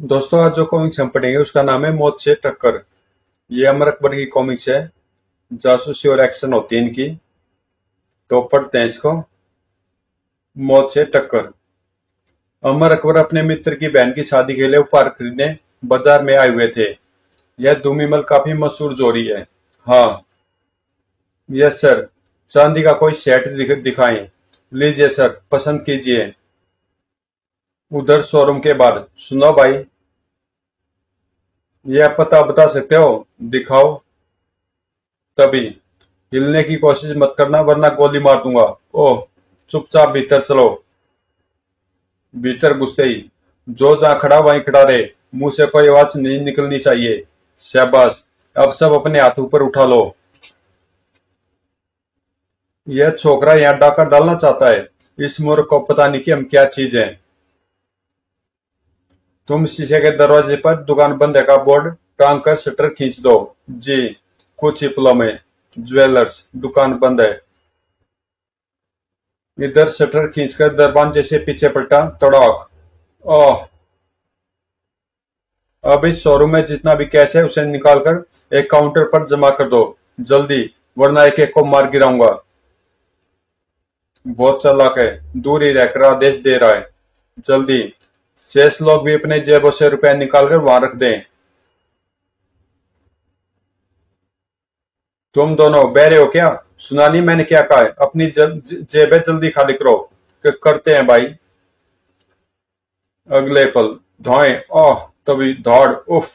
दोस्तों, आज जो कॉमिक्स हम पढ़ेंगे उसका नाम है मौत से टक्कर। ये अमर अकबर की कॉमिक्स है। जासूसी और एक्शन होती है इनकी। तो पढ़ते हैं इसको। मौत से टक्कर। अमर अकबर अपने मित्र की बहन की शादी के लिए उपहार खरीदने बाजार में आए हुए थे। यह धूमीमल काफी मशहूर जोड़ी है। हाँ। Yes sir. चांदी का कोई सेट दिखाएं। लीजिए सर, पसंद कीजिए। उधर शोरूम के बाहर, सुनो भाई, यह पता बता सकते हो? दिखाओ। तभी, हिलने की कोशिश मत करना वरना गोली मार दूंगा। ओह, चुपचाप भीतर चलो। भीतर घुसते ही, जो जहां खड़ा वहीं खड़ा रहे। मुंह से कोई आवाज नहीं निकलनी चाहिए। शाबाश। अब सब अपने हाथ ऊपर उठा लो। यह छोकरा यहाँ डाका डालना चाहता है। इस मूर्ख को पता नहीं कि हम क्या चीज हैं। तुम शीशे के दरवाजे पर दुकान बंद है का बोर्ड टांग कर शटर खींच दो। जी। कुछ ही पलों में। ज्वेलर्स दुकान बंद है। इधर शटर खींचकर दरवाजे से पीछे पलटा, तड़ाक। ओह। अब इस शोरूम में जितना भी कैश है उसे निकालकर एक काउंटर पर जमा कर दो। जल्दी, वरना एक एक को मार गिराऊंगा। बहुत चालाक है। दूर ही रहकर आदेश दे रहा है। जल्दी। शेष लोग भी अपने जेबों से रुपए निकालकर वहां रख दें। तुम दोनों बहरे हो क्या? सुना नहीं मैंने क्या कहा है? अपनी जेबें जल्दी खाली करो। करते हैं भाई। अगले पल, धोएं। ओह। तभी दौड़। उफ।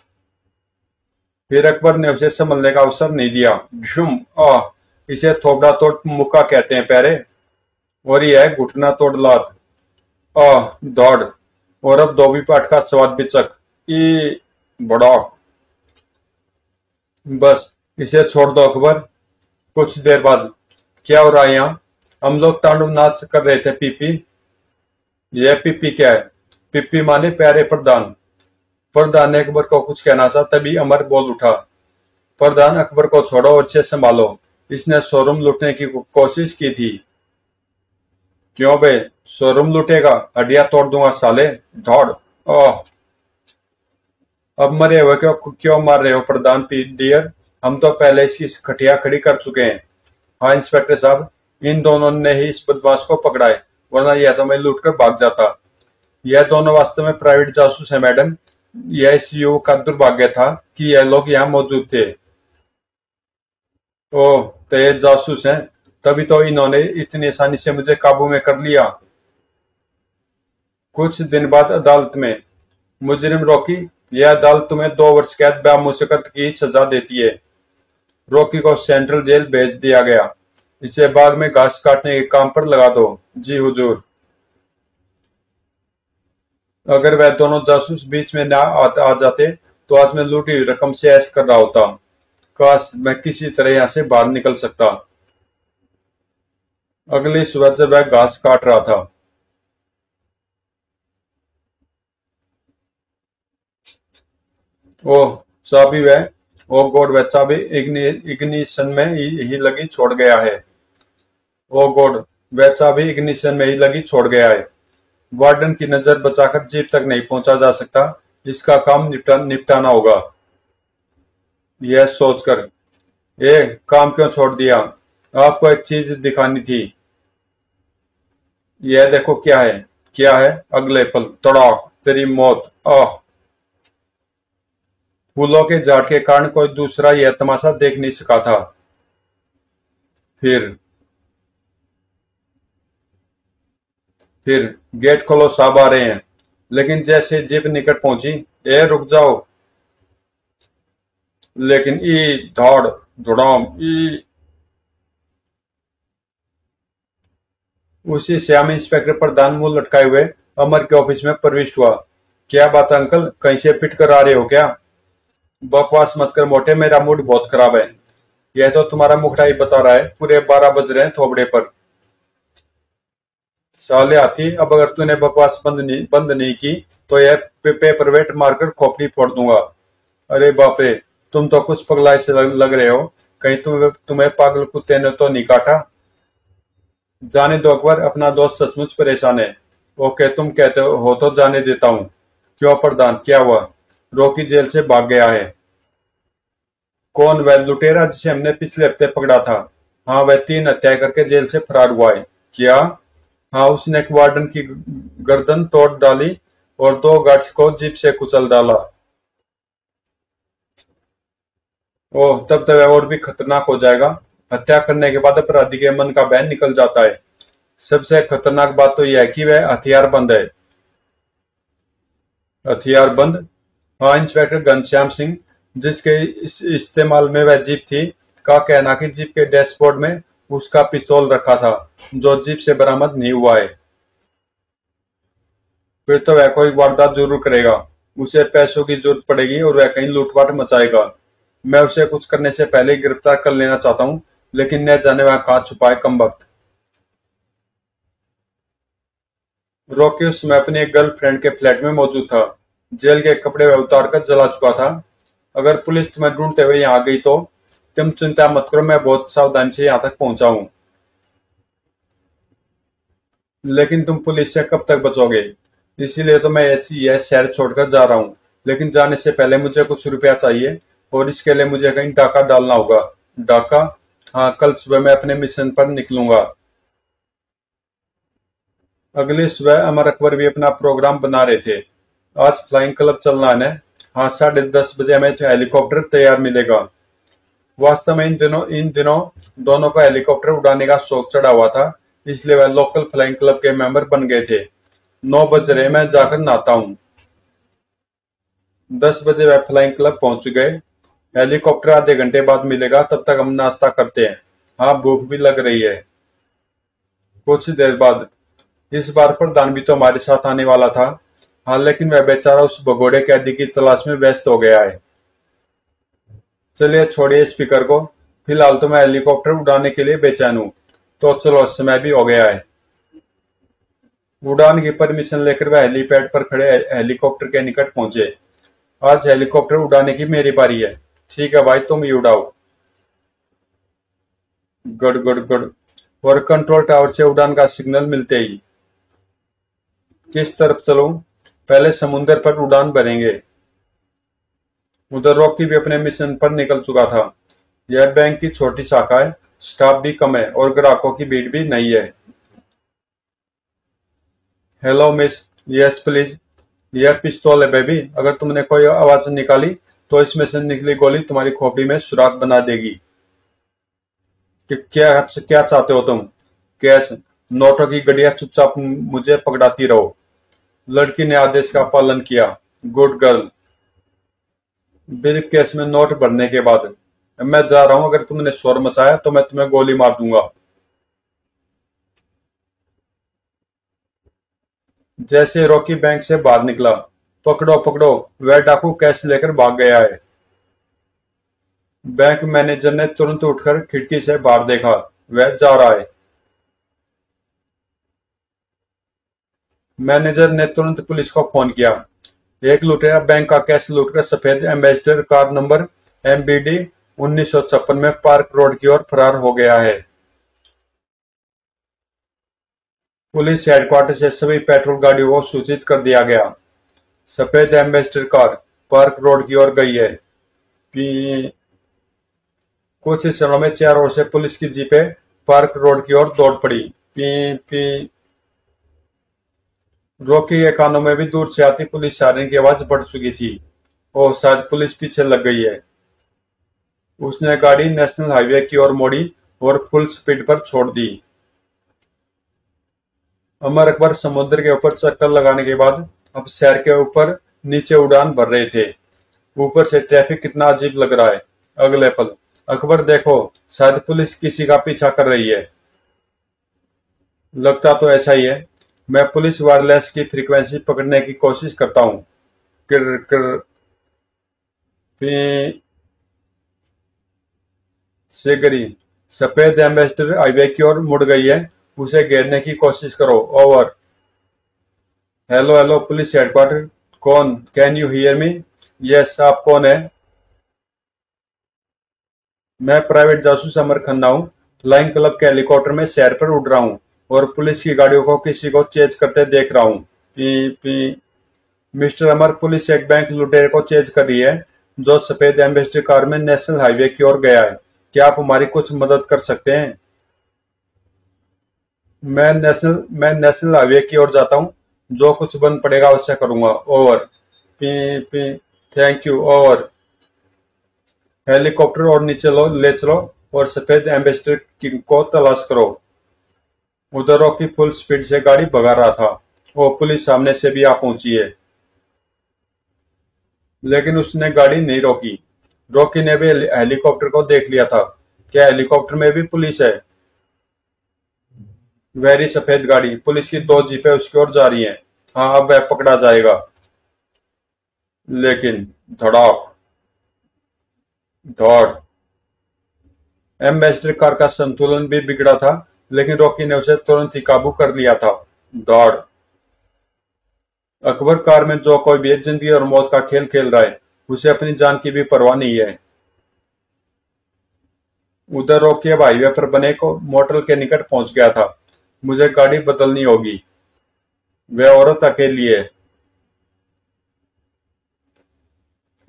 फिर अकबर ने उसे संभलने का अवसर नहीं दिया। झुम। आह। इसे थोबड़ा तोड़ मुक्का कहते हैं प्यारे। और यह है घुटना तोड़ लात। आह। दौड़। और अब धोबी पाठ का स्वाद भी चख। ई। बड़ा। बस, इसे छोड़ दो अकबर। कुछ देर बाद, क्या हो रहा है यहाँ? हम लोग तांडव नाच कर रहे थे पीपी। यह पीपी क्या है? पीपी माने प्यारे प्रधान। प्रधान ने अकबर को कुछ कहना था, तभी अमर बोल उठा। प्रधान, अकबर को छोड़ो और इसे संभालो। इसने शोरूम लूटने की कोशिश की थी। क्यों बे? शोरूम लूटेगा? हड्डियां तोड़ दूंगा साले। दौड़। ओह। अब मरे हुए क्यों क्यों मार रहे हो प्रधान डियर? हम तो पहले इसकी खटिया खड़ी कर चुके हैं। हाँ इंस्पेक्टर साहब, इन दोनों ने ही इस बदमाश को पकड़ा है, वरना यह तो मैं लूट कर भाग जाता। यह दोनों वास्तव में प्राइवेट जासूस है मैडम। यह इस युवक का दुर्भाग्य था कि यह लोग यहाँ मौजूद थे। ओह, तो ये जासूस हैं। तभी तो इन्होंने इतनी आसानी से मुझे काबू में कर लिया। कुछ दिन बाद अदालत में, मुजरिम रॉकी, यह अदालत तुम्हें 2 वर्ष कैद बामुशक्कत की सजा देती है। रॉकी को सेंट्रल जेल भेज दिया गया। इसे बाग में घास काटने के काम पर लगा दो। जी हुजूर। अगर वह दोनों जासूस बीच में आ जाते तो आज मैं लूटी हुई रकम से ऐश कर रहा होता। काश मैं किसी तरह यहाँ से बाहर निकल सकता। अगली सुबह जब वह घास काट रहा था। ओह। चाबी वह ओ गॉड, वह चाबी इग्निशन में ही लगी छोड़ गया है। ओ गॉड, वह चाबी इग्निशन में ही लगी छोड़ गया है। वार्डन की नजर बचाकर जीप तक नहीं पहुंचा जा सकता। इसका काम निपटाना होगा। यह सोचकर, ए, काम क्यों छोड़ दिया? आपको एक चीज दिखानी थी। यह देखो क्या है। क्या है? अगले पल, तड़ाक, तेरी मौत। आह। फूलों के झाड़ के कारण कोई दूसरा यह तमाशा देख नहीं सका था। फिर फिर गेट खोलो, साहब आ रहे हैं। लेकिन जैसे जीप निकट पहुंची, ए रुक जाओ। लेकिन ई। दौड़। धड़ाम। ई। उसी श्याम इंस्पेक्टर प्रधान मुंह लटकाए हुए अमर के ऑफिस में प्रविष्ट हुआ। क्या बात है अंकल, कहीं से पिट कर आ रहे हो क्या? बकवास मत कर मोटे, मेरा मूड बहुत खराब है। यह तो तुम्हारा मुखड़ा ही बता रहा है, पूरे 12 बज रहे हैं थोबड़े पर। साले हाथी, अब अगर तूने बकवास बंद नहीं की तो यह पेपर वेट मारकर खोपड़ी फोड़ दूंगा। अरे बाप रे, तुम तो कुछ पगला से लग रहे हो। कहीं तुम्हें पागल कुत्ते ने तो नहीं काटा? जाने दो अकबर, अपना दोस्त सचमुच परेशान है। ओके, तुम कहते हो तो जाने देता हूँ। क्यों प्रधान, क्या हुआ? रॉकी जेल से भाग गया है। कौन? वह लुटेरा जिसे हमने पिछले हफ्ते पकड़ा था। हाँ, वह 3 हत्याएं करके जेल से फरार हुआ है। क्या? हाँ, उसने एक वार्डन की गर्दन तोड़ डाली और 2 गार्ड्स को जीप से कुचल डाला। ओह, तब तो वह और भी खतरनाक हो जाएगा। हत्या करने के बाद अपराधी के मन का बैन निकल जाता है। सबसे खतरनाक बात तो यह है कि वह हथियारबंद है। हथियारबंद? हाँ, इंस्पेक्टर घनश्याम सिंह, जिसके इस इस्तेमाल में वह जीप थी, का कहना कि जीप के डैशबोर्ड में उसका पिस्तौल रखा था, जो जीप से बरामद नहीं हुआ है। फिर तो वह कोई वारदात जरूर करेगा। उसे पैसों की जरूरत पड़ेगी और वह कहीं लूटपाट मचाएगा। मैं उसे कुछ करने से पहले ही गिरफ्तार कर लेना चाहता हूँ, लेकिन न जाने वह कहाँ छुपा है कमबख्त। रॉकी उस समय अपनी एक गर्लफ्रेंड के फ्लैट में मौजूद था। जेल के कपड़े वह उतार कर जला चुका था। अगर पुलिस तुम्हें ढूंढते हुए यहाँ आ गई तो तुम चिंता मत करो, मैं बहुत सावधानी से यहाँ तक पहुंचा हूँ। लेकिन तुम पुलिस से कब तक बचोगे? इसीलिए तो मैं यह शहर छोड़कर जा रहा हूँ। लेकिन जाने से पहले मुझे कुछ रुपया चाहिए और इसके लिए मुझे कहीं डाका डालना होगा। डाका? हाँ, कल सुबह मैं अपने मिशन पर निकलूंगा। अगली सुबह अमर अकबर भी अपना प्रोग्राम बना रहे थे। आज फ्लाइंग क्लब चलना है न? हाँ, 10:30 बजे हमें हेलीकॉप्टर तैयार मिलेगा। वास्तव में इन दिनों दोनों को हेलीकॉप्टर उड़ाने का शौक चढ़ा हुआ था, इसलिए वह लोकल फ्लाइंग क्लब के मेंबर बन गए थे। 9 बज रहे, मैं जाकर नहाता हूँ। 10 बजे वह फ्लाइंग क्लब पहुंच गए। हेलीकॉप्टर आधे घंटे बाद मिलेगा, तब तक हम नाश्ता करते हैं। हाँ, भूख भी लग रही है। कुछ देर बाद। इस बार प्रधान भी तो हमारे साथ आने वाला था। हाँ, लेकिन वह बेचारा उस भगोड़े कैदी की तलाश में व्यस्त हो गया है। चलिए छोड़िए स्पीकर को। फिलहाल तो मैं हेलीकॉप्टर उड़ाने के लिए बेचैन हूँ। तो चलो, समय भी हो गया है। उड़ान की परमिशन लेकर वह हेलीपैड पर खड़े हेलीकॉप्टर के निकट पहुंचे। आज हेलीकॉप्टर उड़ाने की मेरी बारी है। ठीक है भाई, तुम ही उड़ाओ। Good good good. और कंट्रोल टावर से उड़ान का सिग्नल मिलते ही किस तरफ चलूं? पहले समुंदर पर उड़ान भरेंगे। उधर रॉकी भी अपने मिशन पर निकल चुका था। यह बैंक की छोटी शाखा है, स्टाफ भी कम है और ग्राहकों की भीड़ भी नहीं है। Hello miss. Yes please. यह पिस्तौल है बेबी। अगर तुमने कोई आवाज निकाली तो इसमें से निकली गोली तुम्हारी खोपड़ी में सुराख बना देगी। कि क्या क्या चाहते हो तुम? कैश? नोटों की गड्डियां चुपचाप मुझे पकड़ाती रहो। लड़की ने आदेश का पालन किया। Good girl. ब्रीफ केस में नोट भरने के बाद मैं जा रहा हूं। अगर तुमने शोर मचाया तो मैं तुम्हें गोली मार दूंगा। जैसे रॉकी बैंक से बाहर निकला, पकड़ो पकड़ो, वह डाकू कैश लेकर भाग गया है। बैंक मैनेजर ने तुरंत उठकर खिड़की से बाहर देखा। वह जा रहा है। मैनेजर ने तुरंत पुलिस को फोन किया। एक लुटेरा बैंक का कैश लूटकर सफेद एम्बेसडर कार नंबर MBD 1956 में पार्क रोड की ओर फरार हो गया है। पुलिस हेडक्वार्टर से सभी पेट्रोल गाड़ियों को सूचित कर दिया गया। सफेद एम्बेसडर कार पार्क रोड की ओर गई है। पी कुछ ही क्षणों में चारों ओर से पुलिस की जीपें पार्क रोड की ओर दौड़ पड़ी। पी पी रॉकी के कानों में भी दूर से आती पुलिस सायरन की आवाज बढ़ चुकी थी। ओह, शायद पुलिस पीछे लग गई है। उसने गाड़ी नेशनल हाईवे की ओर मोड़ी और फुल स्पीड पर छोड़ दी। अमर अकबर समुद्र के ऊपर चक्कर लगाने के बाद अब शहर के ऊपर नीचे उड़ान भर रहे थे। ऊपर से ट्रैफिक कितना अजीब लग रहा है। अगले पल, अकबर देखो, शायद पुलिस किसी का पीछा कर रही है। लगता तो ऐसा ही है। मैं पुलिस वायरलेस की फ्रीक्वेंसी पकड़ने की कोशिश करता हूँ। कर कर पी से गरी। सफेद एम्बेसडर हाईवे की ओर मुड़ गई है। उसे घेरने की कोशिश करो। Over. Hello hello police headquarter. कौन? Can you hear me? Yes, आप कौन है? मैं प्राइवेट जासूस अमर खन्ना हूँ। फ्लाइंग क्लब के हेलीकॉप्टर में शहर पर उड़ रहा हूँ और पुलिस की गाड़ियों को किसी को चेज करते देख रहा हूँ। पी पी मिस्टर अमर, पुलिस एक बैंक लुटेरे को चेज कर रही है जो सफेद एम्बेसडर कार में नेशनल हाईवे की ओर गया है। क्या आप हमारी कुछ मदद कर सकते हैं? मैं नेशनल हाईवे की ओर जाता हूँ। जो कुछ बन पड़ेगा अवश्य करूंगा। Over. P P. Thank you. Over. Helicopter और नीचे ले चलो और सफेद एम्बेसडर को तलाश करो। उधर रॉकी फुल स्पीड से गाड़ी भगा रहा था। वो पुलिस सामने से भी आ पहुंची है, लेकिन उसने गाड़ी नहीं रोकी। रॉकी ने भी हेलीकॉप्टर को देख लिया था। क्या हेलीकॉप्टर में भी पुलिस है? वेरी सफेद गाड़ी, पुलिस की दो जीपें उसकी ओर जा रही हैं। हाँ, अब वह पकड़ा जाएगा। लेकिन धड़ाक। दौड़। एम्बेसडर कार का संतुलन भी बिगड़ा था, लेकिन रॉकी ने उसे तुरंत ही काबू कर लिया था। दौड़। अकबर, कार में जो कोई भी जिंदगी और मौत का खेल खेल रहा है, उसे अपनी जान की भी परवाह नहीं है। उधर रॉकी अब हाईवे पर बने को मोटल के निकट पहुंच गया था। मुझे गाड़ी बदलनी होगी। वह औरत अकेली है।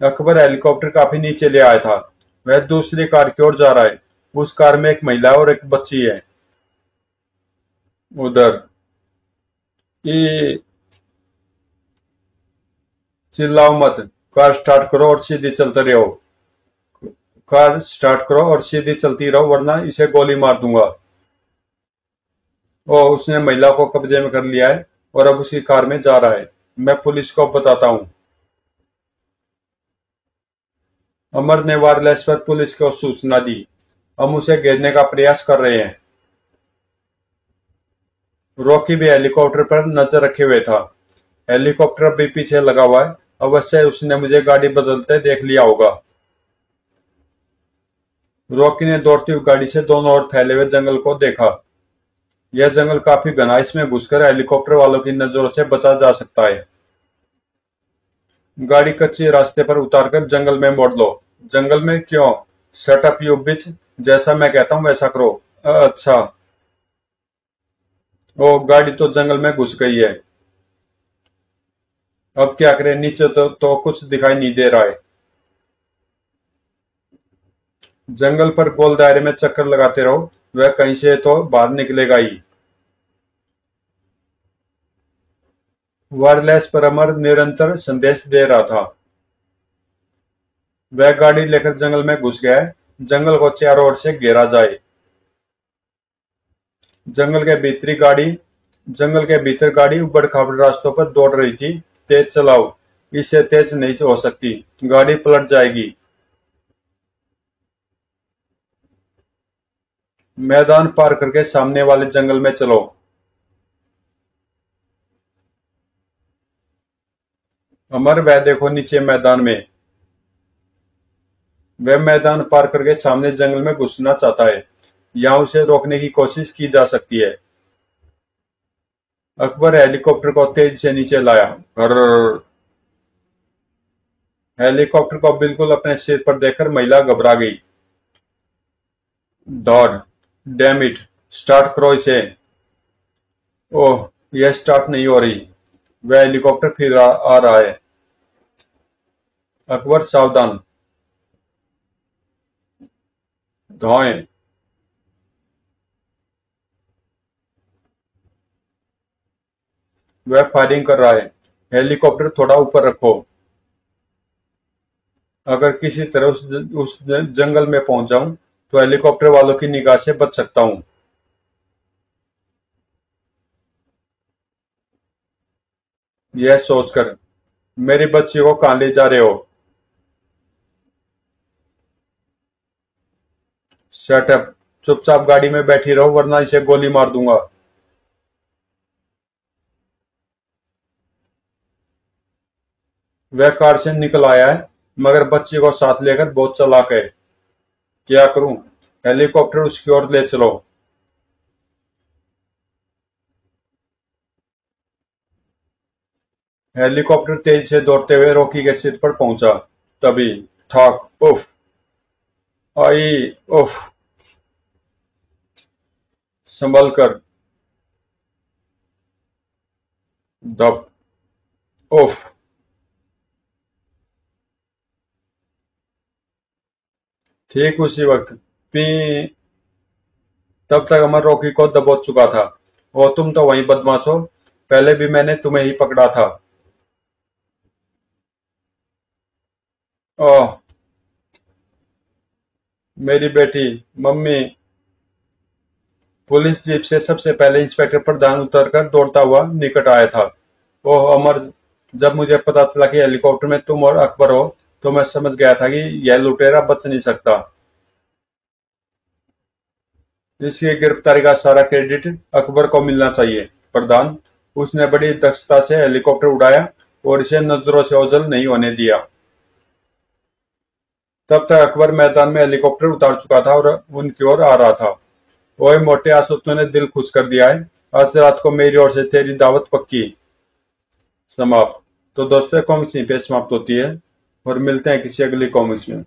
अकबर हेलीकॉप्टर काफी नीचे ले आया था। वह दूसरी कार की ओर जा रहा है। उस कार में एक महिला और एक बच्ची है। उधर। ई। चिल्लाओ मत। कार स्टार्ट करो और सीधी चलते रहो। कार स्टार्ट करो और सीधी चलती रहो, वरना इसे गोली मार दूंगा। ओ, उसने महिला को कब्जे में कर लिया है और अब उसी कार में जा रहा है। मैं पुलिस को बताता हूँ। अमर ने वायरलेस पर पुलिस को सूचना दी। हम उसे घेरने का प्रयास कर रहे हैं। रॉकी भी हेलीकॉप्टर पर नजर रखे हुए था। हेलीकॉप्टर अब भी पीछे लगा हुआ है। अवश्य उसने मुझे गाड़ी बदलते देख लिया होगा। रॉकी ने दौड़ती हुई गाड़ी से दोनों ओर फैले हुए जंगल को देखा। यह जंगल काफी घना, इसमें घुसकर हेलीकॉप्टर वालों की नजरों से बचा जा सकता है। गाड़ी कच्चे रास्ते पर उतारकर जंगल में मोड़ लो। जंगल में क्यों? शट अप यू बिच। जैसा मैं कहता हूँ वैसा करो। अच्छा। ओ, गाड़ी तो जंगल में घुस गई है। अब क्या करें? नीचे तो कुछ दिखाई नहीं दे रहा है। जंगल पर गोल दायरे में चक्कर लगाते रहो, वह कहीं से तो बाहर निकलेगा ही। वायरलेस पर अमर निरंतर संदेश दे रहा था। वह गाड़ी लेकर जंगल में घुस गया है। जंगल को चारों ओर से घेरा जाए। जंगल के भीतरी गाड़ी जंगल के भीतर गाड़ी उबड़ खाबड़ रास्तों पर दौड़ रही थी। तेज चलाओ। इससे तेज नहीं हो सकती। गाड़ी पलट जाएगी। मैदान पार करके सामने वाले जंगल में चलो। अमर, वह देखो नीचे मैदान में। वह मैदान पार करके सामने जंगल में घुसना चाहता है। यहाँ उसे रोकने की कोशिश की जा सकती है। अकबर हेलीकॉप्टर को तेज से नीचे लाया। घर्र। हेलीकॉप्टर को बिल्कुल अपने सिर पर देखकर महिला घबरा गई। दौड़। Damn it. स्टार्ट करो इसे। ओह, यह स्टार्ट नहीं हो रही। वह हेलीकॉप्टर फिर आ रहा है। अकबर, सावधान। धोएं। वह फायरिंग कर रहा है। हेलीकॉप्टर थोड़ा ऊपर रखो। अगर किसी तरह उस जंगल में पहुंच जाऊं तो हेलीकॉप्टर वालों की निगाह से बच सकता हूं। यह सोचकर, मेरी बच्ची को कहां ले जा रहे हो? Shut up. चुपचाप गाड़ी में बैठी रहो, वरना इसे गोली मार दूंगा। वह कार से निकल आया है, मगर बच्ची को साथ लेकर बहुत चालाक है। क्या करूं? हेलीकॉप्टर उसकी ओर ले चलो। हेलीकॉप्टर तेज से दौड़ते हुए रॉकी के सिर पर पहुंचा। तभी ठॉक। उफ। आई। उफ। संभल कर। दब। उफ। ठीक उसी वक्त पी तब तक अमर रॉकी को दबोच चुका था। ओ तुम तो वही बदमाश हो, पहले भी मैंने तुम्हें ही पकड़ा था। ओह मेरी बेटी, मम्मी। पुलिस जीप से सबसे पहले इंस्पेक्टर प्रधान उतरकर दौड़ता हुआ निकट आया था। ओह अमर, जब मुझे पता चला कि हेलीकॉप्टर में तुम और अकबर हो तो मैं समझ गया था कि यह लुटेरा बच नहीं सकता। इसकी गिरफ्तारी का सारा क्रेडिट अकबर को मिलना चाहिए। प्रधान, उसने बड़ी दक्षता से हेलीकॉप्टर उड़ाया और इसे नजरों से ओझल नहीं होने दिया। तब तक अकबर मैदान में हेलीकॉप्टर उतार चुका था और उनकी ओर आ रहा था। ओए मोटे, आज तो तूने दिल खुश कर दिया है। आज रात को मेरी ओर से तेरी दावत पक्की। समाप्त। तो दोस्तों, कॉमिक्स यहीं पे समाप्त होती है और मिलते हैं किसी अगली कॉमिक्स में।